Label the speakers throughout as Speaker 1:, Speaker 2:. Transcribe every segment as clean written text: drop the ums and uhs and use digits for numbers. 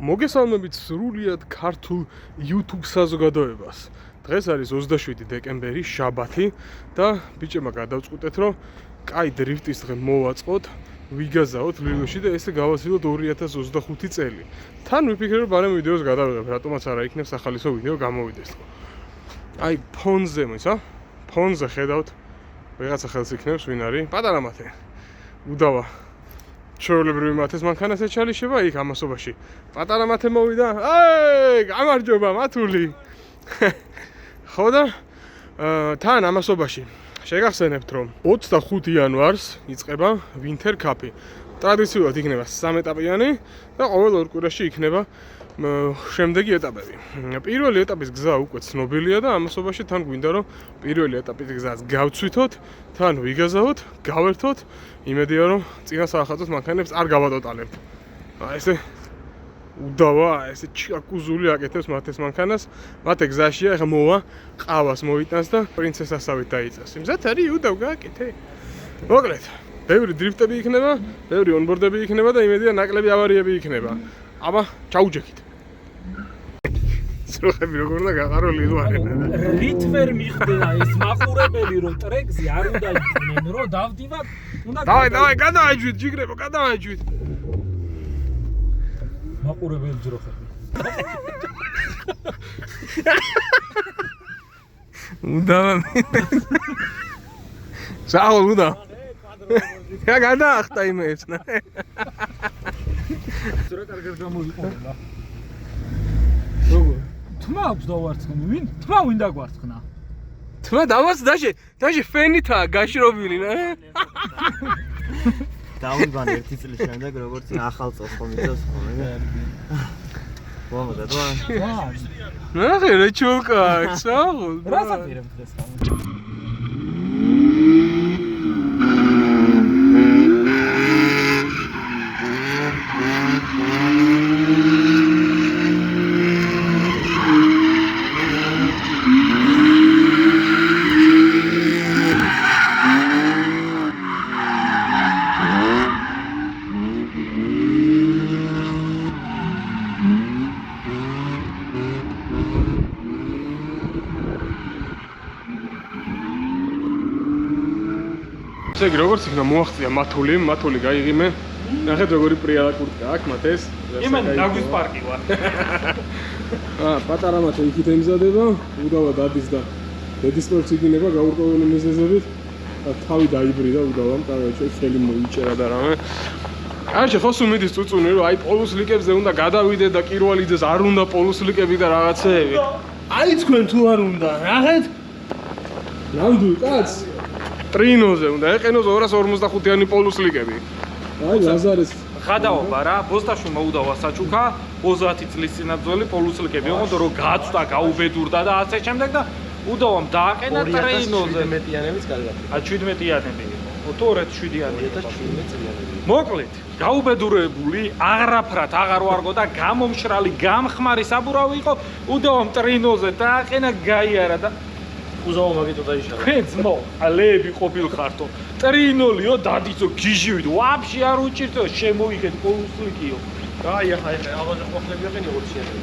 Speaker 1: მოგესალმებით სრულიად ქართულ YouTube საზოგადოებას. დღეს არის 27 დეკემბერი, შაბათი და ბიჭებმა გადავწყვიტეთ, რომ კაი დრიფტის დღე მოვაწყოთ, ვიგაზაოთ ლილოში და ესე გავაცილოთ 2025 წელი. თან ვიფიქრე, რომ ბარემ ვიდეოს გადავიღებ, რატომაც არა იქნებს ახალისო ვიდეო გამოვიდეს. აი ფონზე მოიცა? ფონზე ხედავთ ვიღაცა ხელს იქნებს, ვინ არის? პატარა მათე. უდავა ჩვეულებრივი მათეს მანქანას ეჩალიშება იქ ამასობაში. პატარა მათე მოვიდა. აი, გამარჯობა მათული. ხო და თან ამასობაში შეგახსენებთ, რომ 25 იანვარს იწყება Winter Cup-ი. ტრადიციულად იქნება 3 ეტაპიანი და ყოველ ორ კვირაში იქნება შემდეგი ეტაპები. პირველი ეტაპის გზა უკვე ცნობილია და ამასობაში თან გვინდა რომ პირველი ეტაპის გზას გავცვითოთ, თან ვიგაზაოთ, გავერთოთ. იმედია რომ წინა საახალწლოს მანქანებს არ გავატოტალებთ. აი ესე უდავა, ესე ჩაკუზული აკეთებს მათეს მანქანას. მათე გზაშია, ეხა მოვა, ყავას მოიტანს და პრინცესასავით დაიწას. იმზად არის უდავ გააკეთე. მოკლედ, ბევრი დრიფტები იქნება, ბევრი ონბორდები იქნება და იმედია ნაკლები ავარიები იქნება. აბა, ჩაუჯექით. სროხები როგორ უნდა გაყარო ლილვარი.
Speaker 2: რით ვერ მიხდება ეს მაყურებელი რომ ტრეკზე არ უნდა იყვნენ, რომ დავდივარ, უნდა
Speaker 1: დავაი, გადავაიჯვით, ჯიგრებო, გადავაიჯვით.
Speaker 2: მაყურებელი ჯროხები.
Speaker 1: უდავა. საულ უდა. რა გადაახტა იმეც, ნა.
Speaker 2: ზურა კარგად გამოიყურება. როგორ? თმა აქვს დავარცხნი, ვინ? თმა ვინ დაგვარცხნა?
Speaker 1: თმა დავაც დაშე ფენითაა გაშრობილი, ნა.
Speaker 3: დავიბან ერთი წლის შემდეგ როგორც ახალ წელს ხომ იწევს ხოლმე. მომდა და
Speaker 1: ნახე რა ჩოლკა აქვს, აუ.
Speaker 2: რა საფირებ დღეს ხომ?
Speaker 1: ეგ როგორც იქნა მოაღწია მათული გაიღიმე. ნახეთ როგორი პრიალა კურტკა აქვს მათეს.
Speaker 2: იმენ დაგვის პარკი ვარ.
Speaker 1: პატარა მათე იქით ემზადება, უდავა დადის და დედის პორტს იგინება გაურკვეველი მიზეზებით. თავი დაიბრიდა უდავამ, კაროჩე ხელი მოიჭერა და რამე. არჩე ხოსუ მიდის წუწუნი რომ აი პოლუსლიკებზე უნდა გადავიდე და კირვალიძეს არ უნდა პოლუსლიკები და რაღაცეები. აი თქვენ თუ არ უნდა, ნახეთ. ნამდვილ კაც ტრინოზე უნდა ეყენოს 255-იანი პოლუსლიკები. აი ლაზარეს
Speaker 2: ხადაობა რა, ბოსტაში მოუდავა საჩუქა, 30 წლის წინაძველი პოლუსლიკები ოღონდ რომ გაწვდა, გაუბედურდა და ასე შემდეგ და უდავამ დააყენა ტრინოზე.
Speaker 3: 17-იანებიც კარგად.
Speaker 2: 17-იანები იყო. 2007-იანი.
Speaker 3: 2017 წლიანი.
Speaker 2: მოკლედ, გაუბედურებული, აღრაფრად აღარ ვარგო და გამომშრალი, გამხმარი საბურავი იყო, უდავამ ტრინოზე დააყენა, გაიარა და
Speaker 3: უზაო მაგიტო დაიშალა.
Speaker 2: თქვენ ძმო, ალეები ყოფილ ხართო. ტრინოლიო დადიცო გიჟივით, ვაფშე არ უჭირთო, შემოიგეთ პოლუსლიკიო.
Speaker 3: აი ახლა აღოზე ყოფლები აყენი 20-იანები.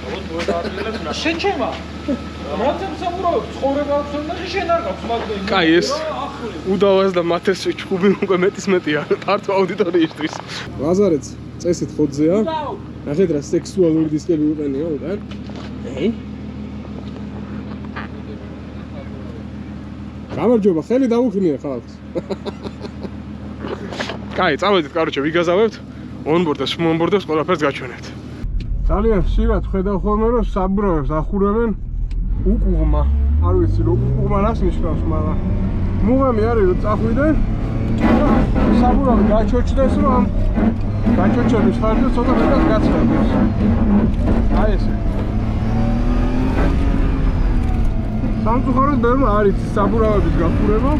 Speaker 3: აღო თუ დააყენებს ნა.
Speaker 2: შეჩემა. რაცემ საბურავი, ცხოვრება აქვს და შენ არ გაქვს მაგდენ.
Speaker 1: კაი ეს უდავას და მათეს ჩხუბი უკვე მეტია ფართო აუდიტორიისთვის. ლაზარეც წესით ხოძეა. ნახეთ რა სექსუალური დისკები უყენია უკან. ეი გამარჯობა, ხელი დაუხნია ხალხს. კაი, წავედით, კაროჩე, ვიგაზავებთ, ონბორდებს, მომბორდებს, ყველაფერს გაჩვენებთ. ძალიან ხშირად ხედავ ხოლმე, რომ საბურავებს ახურებენ უკუღმა. არ ვიცი, რომ უკუღმა რას ნიშნავს, მაგრამ მუღამი არის, რომ წახვიდე, საბურავი გაჩოჩდეს, რომ ამ გაჩოჩების ხარჯზე ცოტა მეტად გაცხრდეს. აი ესე. სამწუხაროდ ბევრი არის საბურავების გახურება.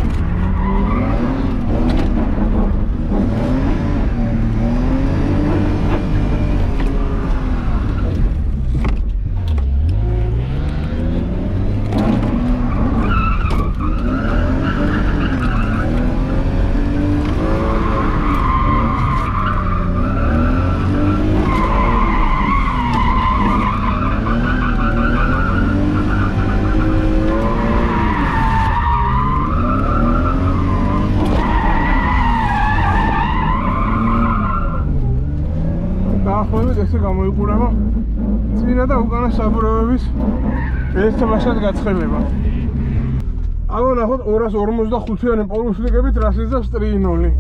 Speaker 1: მოვიდეთ ესე გამოიყურება წინა და უკანა საბურავების ერთმანეთთან გაცხელება. აღო ნახოთ 245-იანი პოლუსლიკებით რას იზრავს ტრიინოლი.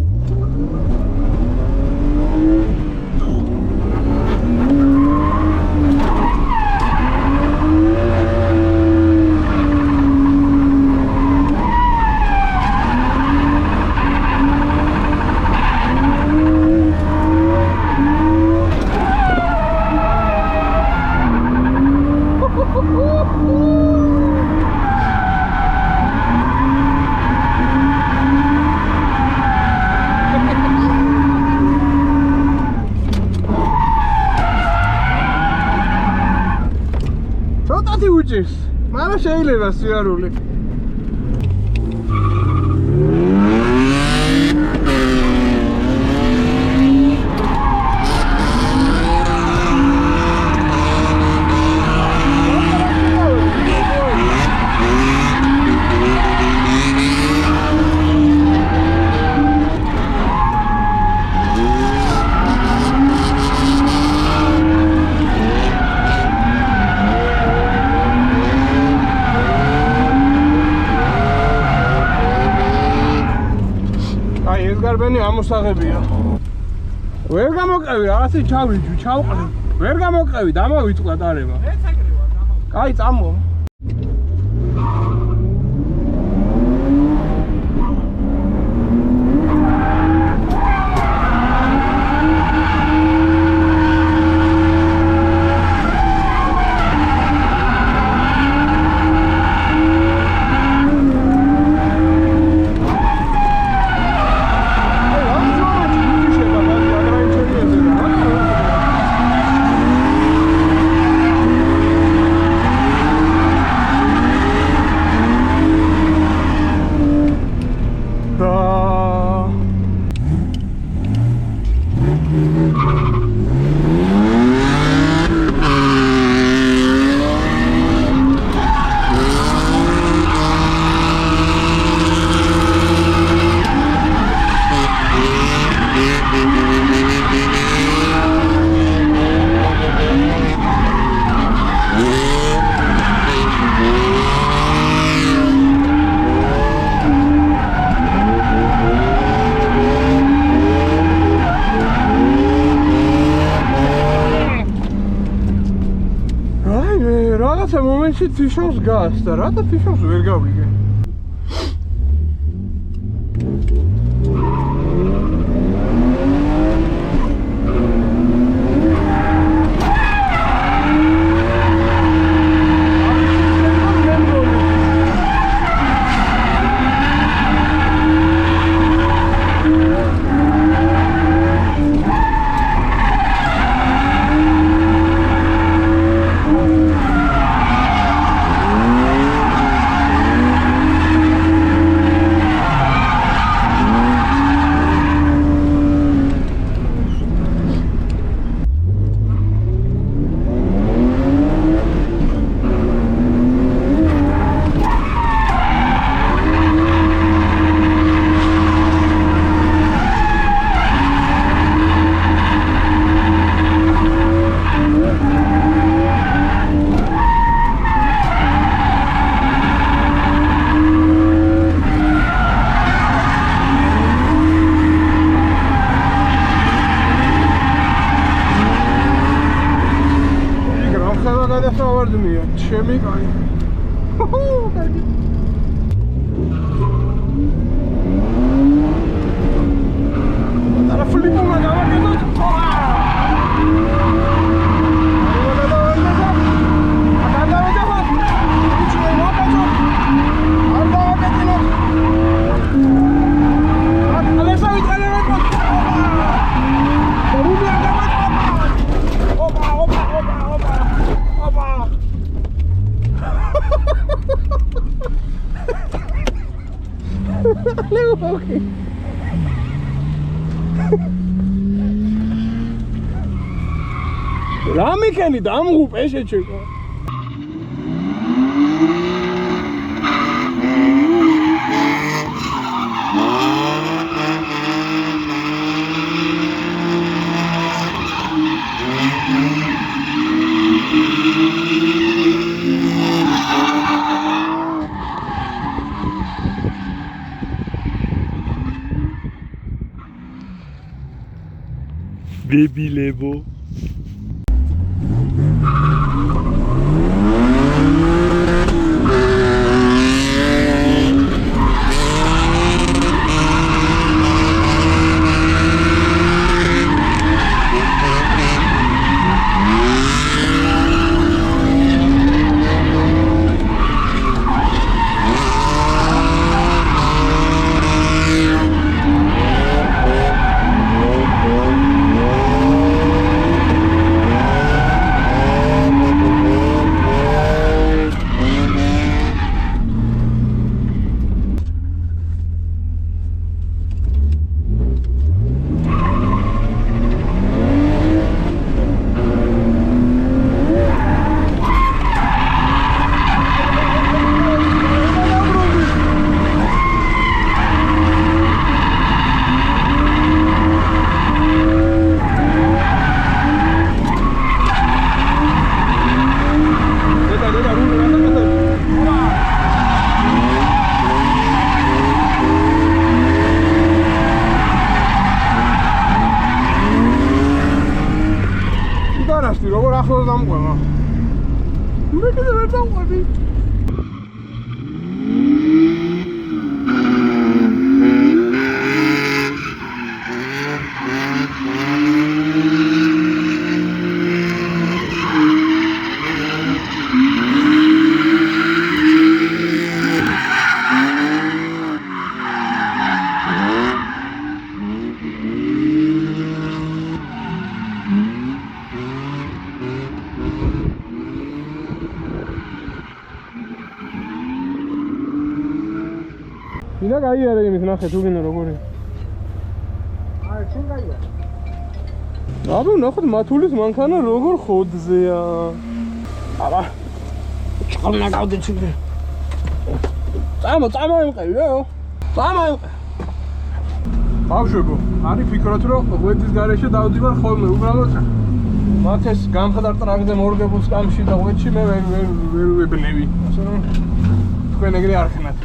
Speaker 1: ცოტათი უჭირს, მაგრამ შეიძლება სიარული. ეს გარბენი ამოსაღებია. ვერ გამოკევი, რაღაცი ჩავიჯვი, ჩავყრი. ვერ გამოკევი, დამოვიწყდა დარება. კაი, წამო. რაღაცა მომენტში თიშოს გას და რატო თიშოს ვერ გავიგე? ჩემი კაი. კარგი. არა ფლიპო მაგავაგებოთ. Okay. Ramikeni damğup eşeçek.
Speaker 4: ბებილებო.
Speaker 1: როგორ ახლოს დამყვება? მე კიდევ ვერ დამყვები. ვიდა გაიარა იმის ნახე თუ გინდა როგორი. აი შენ გაიარა. აბა ნახოთ მათულის მანქანა როგორ ხოდზეა. აბა ჩხალნა გავდე ჩიგდე. წამა იმყევიო. წამა იმყე. ბავშვებო, არი ფიქრობთ რომ ღვეძის გარეშე დავდივარ ხოლმე უბრალოდ მათ ეს გამხდარ ტრაქზე მორგებულ სკამში და ღვედში მე ვერ ვებნევი. ასე რომ თქვენ ეგრე არ ხნათ.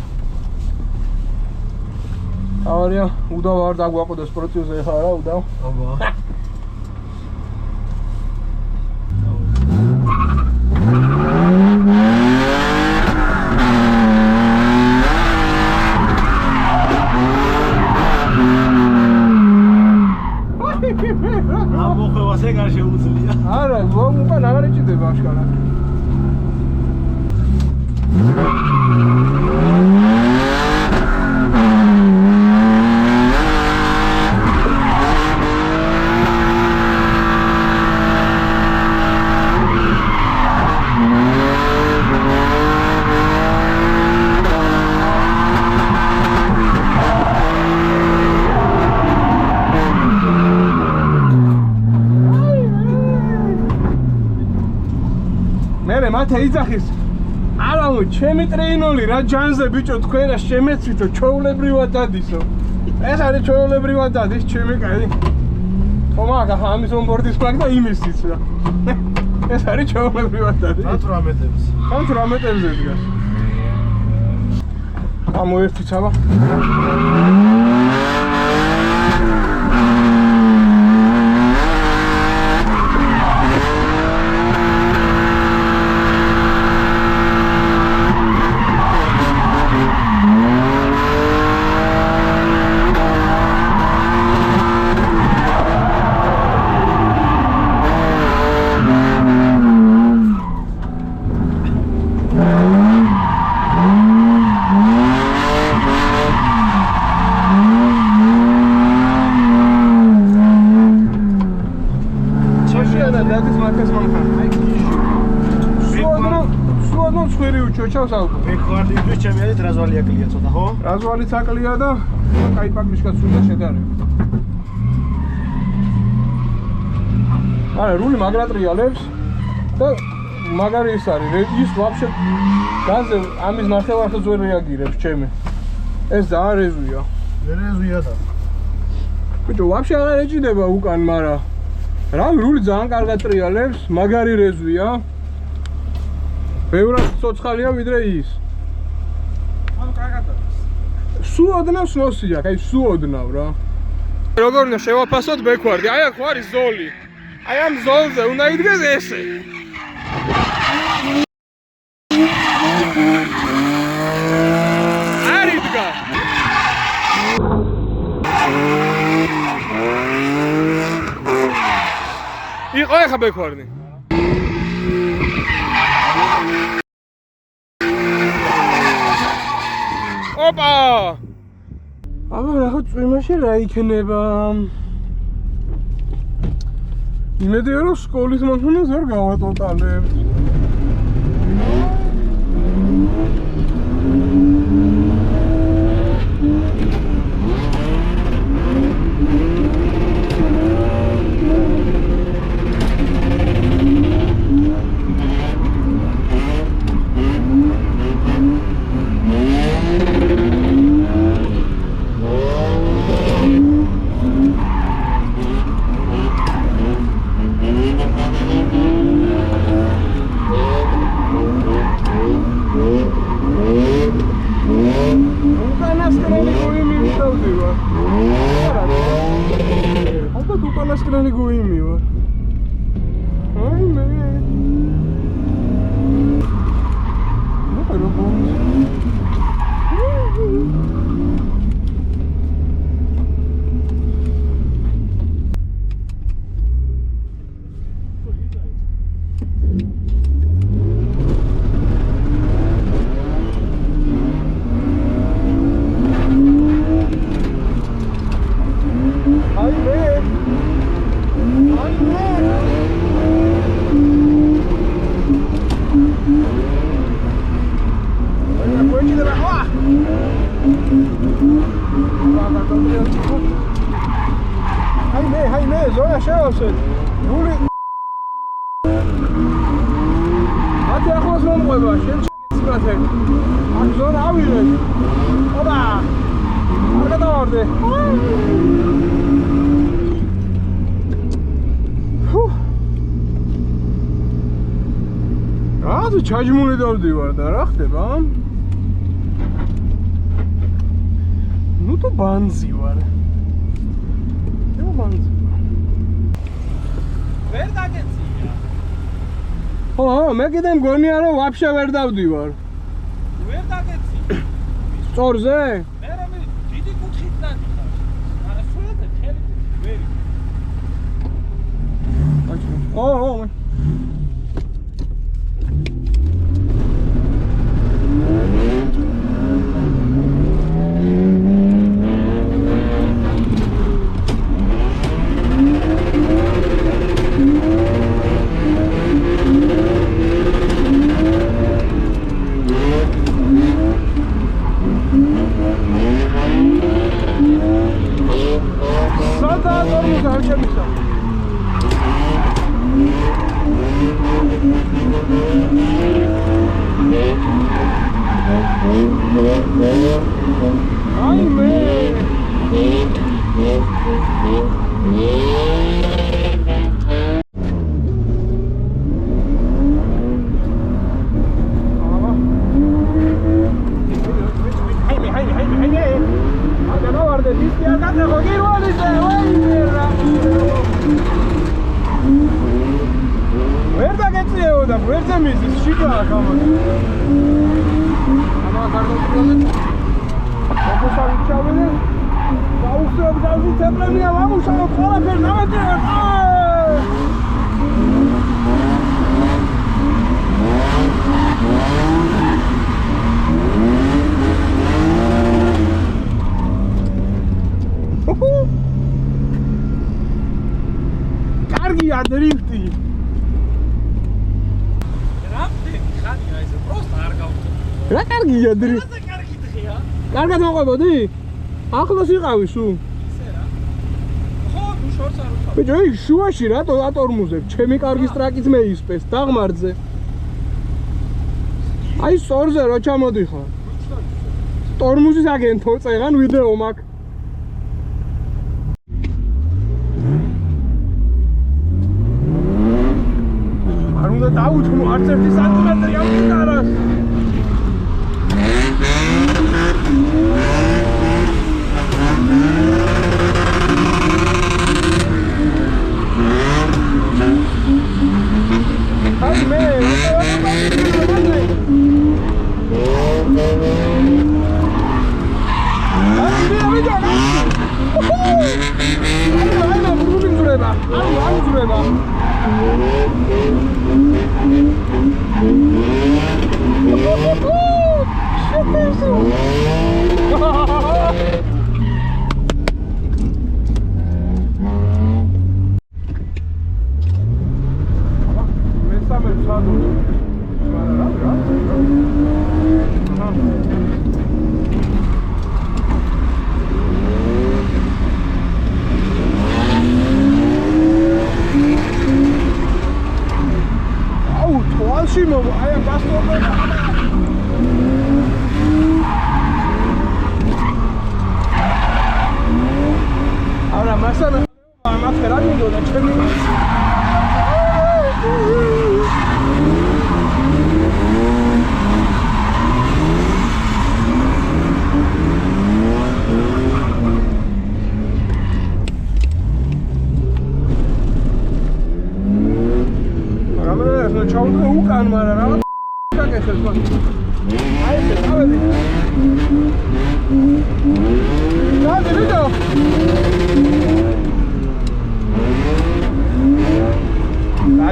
Speaker 1: ავარია, უდავ არ დაგვაყოდეს პროცესზე ხა რა უდავ. აბა.
Speaker 3: ამოხევას ეგ არ შეუძლია.
Speaker 1: არა, უკან აღარ ეჭდება აშკარად. მათე იძახის არავ ჩემი ტრეინოლი რა ჯანზე ბიჭო თქვენ რა შემეცვითო ჩვეულებრივად დადისო ეს არის ჩვეულებრივად დადის ჩემი კაი ხომაგა ამის ონბორდის პაკ და იმისიც რა ეს არის ჩვეულებრივად დადის 18-ებზე დგას ამოერთი ჩავა
Speaker 3: ბეკვარდისთვის ჩემი არის რაზვალი აკლია ცოტა ხო?
Speaker 1: რაზვალიც აკლია და კაი პაკრიშკაც უნდა შედარებით. არა, რული მაგრატრიალებს და მაგარი ის არის, ის ვაფშე გაზზე ამის ნახევარხელს ვერ რეაგირებს ჩემი. ეს ძალიან რეზვია.
Speaker 3: რეზვია და.
Speaker 1: ბიჭო, ვაფშე აღარ ეჭიდება უკან, მაგრამ რა რული ძალიან კარგად ტრიალებს, მაგარი რეზვია. ბევრად ცოცხალია ვიდრე ის. ანუ კარგად არის. სუოდნავს ნოსია, კაი სუოდნავ რა. როგორ უნდა შევაფასოთ ბექვარდი? აი აქ არის ზოლი. აი ამ ზოლზე უნდა იდგეს ესე. არ იდგა. იყო ახლა ბექვარდი. ოპა! აბა რა წვიმაში რა იქნება? იმედია რომ სკოლის მანქანას არ გავატოტალებთ. ჩაჯმული დავდივარ და რა ხდება? ნუ თუ ბანზი ვარ. ბანზი.
Speaker 2: ვერ დაგეცია.
Speaker 1: ხო, მე კიდე მგონია რომ ვაფშე ვერ დავდივარ.
Speaker 2: ვერ დაგეცია.
Speaker 1: სწორზე?
Speaker 2: მე რომ დიდი კუთხით დადიხარ. არა, სულაზე ხელი ვერი.
Speaker 1: ო. კარგია დრიფტი. რა კარგია დრიფტი?
Speaker 2: კარგი დღეა.
Speaker 1: კარგად მოყვებოდი? ახლოს იყავი სულ.
Speaker 2: ისე რა. ხო, ნუ შორს არ უხავ.
Speaker 1: ბიჭო, ის შუაში რატო ატორმუზებ? ჩემი კარგი სტრაკიც მეისპეს, დაღმართზე. აი სწორზე რო ჩამოდიხარ. ტორმუზის აგენტო წეღან ვიდეო მაქვს. არ უნდა დაუთმო არც ერთი სანტიმეტრი ამ გიტარას. რამე სადო. აუ, თვალში მოვა, აი გასწორდა. არა, მასანა ამათ რა მინდოდა ჩემი. რამე ჩაუდგა უკან, მაგრამ რა გაკეთეს მაგ. აი ეს თავები. დაიდო.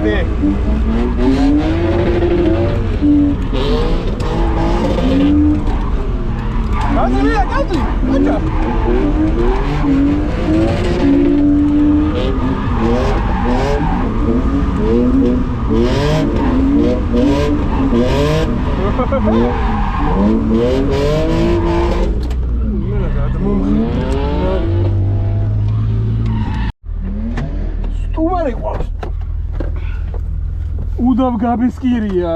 Speaker 1: Ade. Ade, acha. Stumari qავს. Udab gabeskiriya.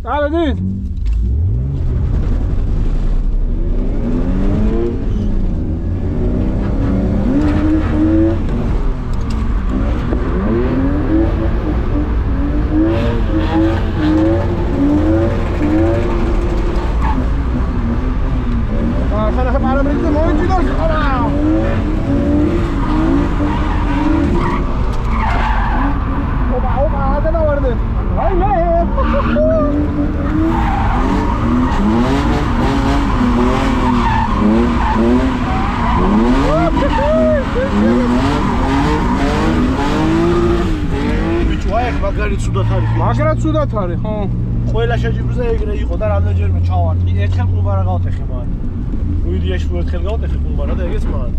Speaker 1: Davadid. Sana para brincar muito dos. Opa, hadi ne vardı? Ay ne?
Speaker 3: ბიჭოაიქ მაგარი ცუდად არის.
Speaker 1: Მაგრად ცუდად არის, ხო?
Speaker 3: ყველა შეჯიბრზე ეგრე იყო და რამდენჯერმე ჩავარდი. ერთხელ ყუმბარა გავტეხე მან. უიდიაში თუ ერთხელ გავტეხე ყუმბარა და ეგეც მან.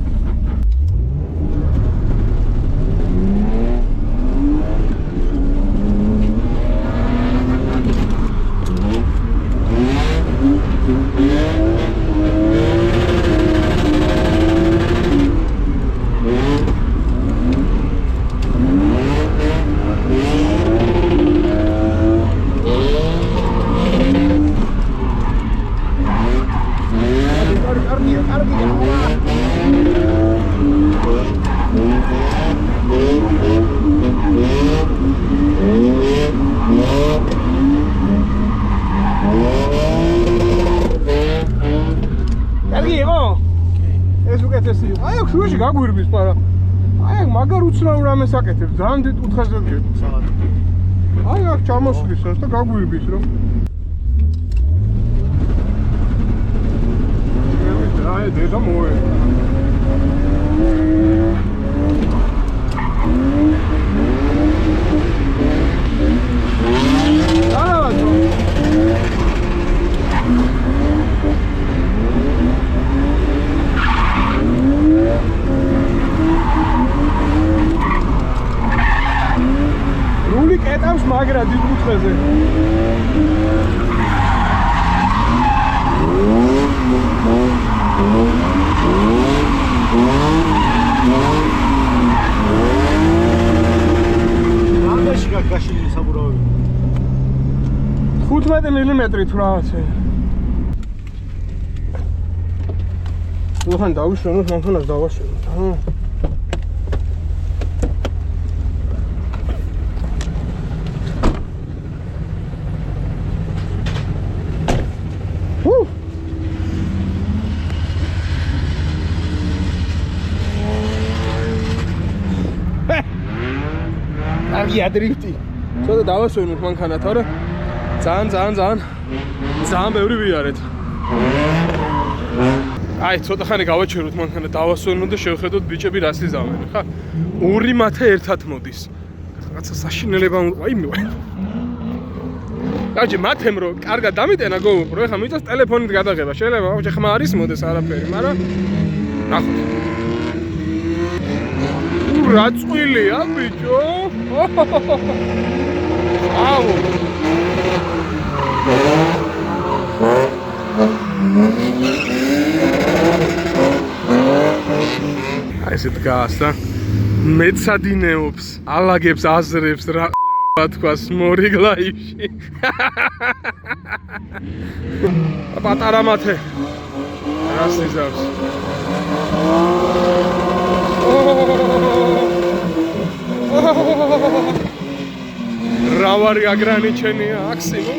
Speaker 1: გაგვირბის, მაგრამ აი აქ მაგარ უცნაურ ამას აკეთებს, ძალიან დიდ კუთხეზე გეკ. აი აქ ჩამოსulis და გაგვირბის რომ. აი დედა მოე. ეტავს მაგრა დიდ კუთხეზე.
Speaker 3: რამდენში გაშლილი საბურავები?
Speaker 1: 15 მმ თუ რაღაცა. უხან დავიშოვნოთ, მანქანას დავაშენოთ, ჰა? Agija drifti. Sada დავასვენოთ მანქანა, თორე ძალიან ბევრი ვიარეთ. აი, ცოტა ხანი გავაჩეროთ მანქანა, დავასვენოთ და შევხედოთ ბიჭები რას იზამენ, ხა? ორი მათე ერთად მოდის. რაღაცა საშინელება, აი მე. დაჯი მათემ რო კარგად დამიტენა GoPro, ეხლა მიწას ტელეფონით გადაღება. შეიძლება ხო ხმა არის მოდეს არაფერი, მაგრამ ნახოთ. რა წვილია ბიჭო? აუ. აი ესე დგას და მეცადინეობს, ალაგებს აზრებს რა თქვას მორიგლაივში. პატარა მათე. რას იზავს? Რავარი აგრანიჩენია აქსიმო.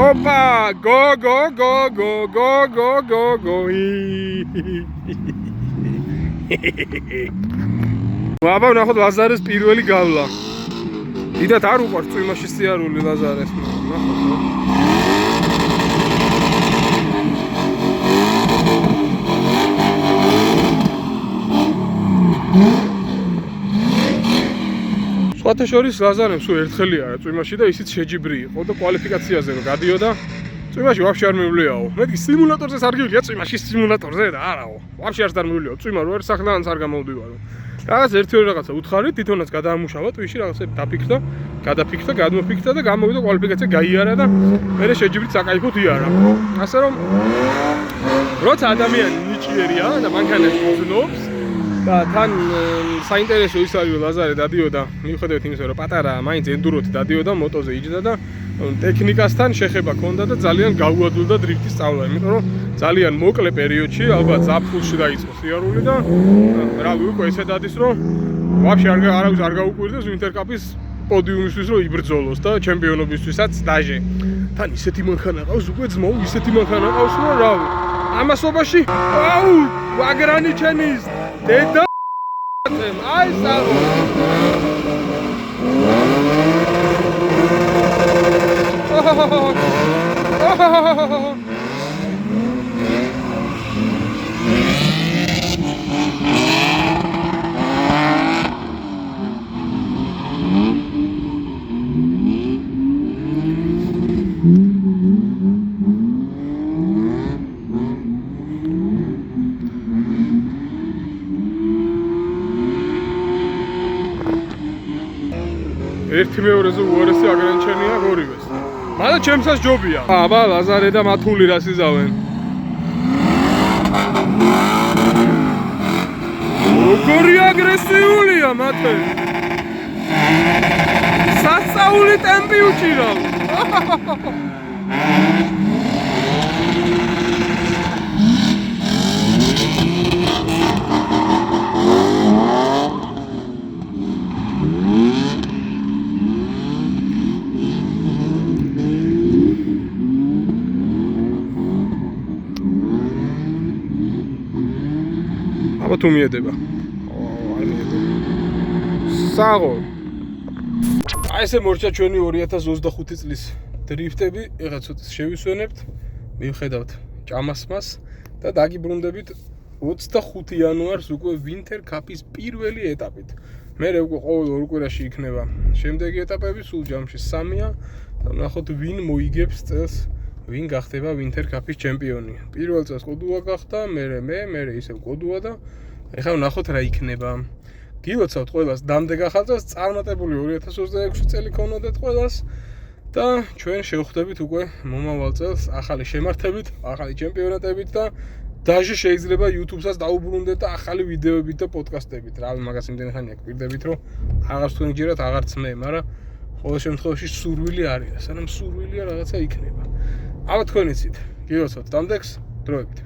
Speaker 1: Opa, go go go go go go go go. Აბა ნახოთ ლაზარეს პირველი გავლა. დიდად არ უყვარს წვიმაში სიარული ლაზარეს. ნახოთ. სხვათა შორის ლაზარემ სულ ერთხელი არა წვიმაში და ისიც შეჯიბრი იყო და კვალიფიკაციაზე რომ გადიოდა წვიმაში ვაფშე არ მივლიაო. მეთქი სიმულატორზე არ გივილია წვიმაში სიმულატორზე და არაო. ვაფშე არ მივლიაო წვიმა რო ერთ სახლდანაც არ გამოვდივარო. რაღაც ერთი-ორი რაღაცა უთხარი თვითონაც გადაამუშავა ტვიში რაღაცები დაფიქრდა, გადაფიქრდა, გადმოფიქრდა და გამოვიდა კვალიფიკაცია გაიარა და მერე შეჯიბრით საკაიფოდ იარა. ასე რომ როცა ადამიანი ნიჭიერია და მანქანას უზნობს და თან საინტერესო ის არის რომ ლაზარე დადიოდა მიუხედავად იმისა რომ პატარა მაინც ენდუროთი დადიოდა მოტოზე იჯდა და ტექნიკასთან შეხება ჰქონდა და ძალიან გაუადვილდა დრიფტის სწავლა, იმიტომ რომ ძალიან მოკლე პერიოდში ალბათ ზაფხულში დაიწყო სიარული და რავი უკვე ესე დადის რომ ვაფშე არავის არ გაუკვირდეს ვინტერკაპის პოდიუმისთვის რომ იბრძოლოს და ჩემპიონობისთვისაც დაჟე. თან ისეთი მანქანა ყავს უკვე ძმაო, ისეთი მანქანა ყავს რომ რავი ამასობაში აუ ვაგრანიჩენის დედა აი საღო ერთი მეორეზე უარესი აგრანჩენია ორივეს. მაგრამ ჩემსაც ჯობია. აბა ლაზარე და მათული რას იზავენ. როგორი აგრესიულია მათე. სასწაული ტემპი უჭირავ. თუ მიედება. არ მიედება. საღო. აი ესე მორჩა ჩვენი 2025 წლის დრიფტები, ეხლა ცოტა შევისვენებთ, მივხედავთ ჭამასმას და დაგიბრუნდებით 25 იანვარს უკვე ვინტერ კაპის პირველი ეტაპით. მერე უკვე ყოველ ორ კვირაში იქნება შემდეგი ეტაპები, სულ ჯამში 3-ია და ნახოთ ვინ მოიგებს წელს. ვინ გახდება ვინტერ კაპის ჩემპიონი. პირველ წელს კოდუა გახდა, მერე ისევ კოდუა და ეხლა ვნახოთ რა იქნება. გილოცავთ ყველას დამდეგ ახალ წელს, წარმატებული 2026 წელი ქონოდეთ ყველას და ჩვენ შევხვდებით უკვე მომავალ წელს ახალი შემართებით, ახალი ჩემპიონატებით და დაჟე შეიძლება YouTube-საც დაუბრუნდეთ და ახალი ვიდეოებით და პოდკასტებით. რავი, მაგას იმდენი ხანია გპირდებით, რომ აღარც თქვენ გჯერათ, აღარც მე, მაგრამ ყოველ შემთხვევაში სურვილი არის, სანამ სურვილია რაღაცა იქნება. აბა თქვენ იცით, გილოცავთ დამდეგს, დროებით.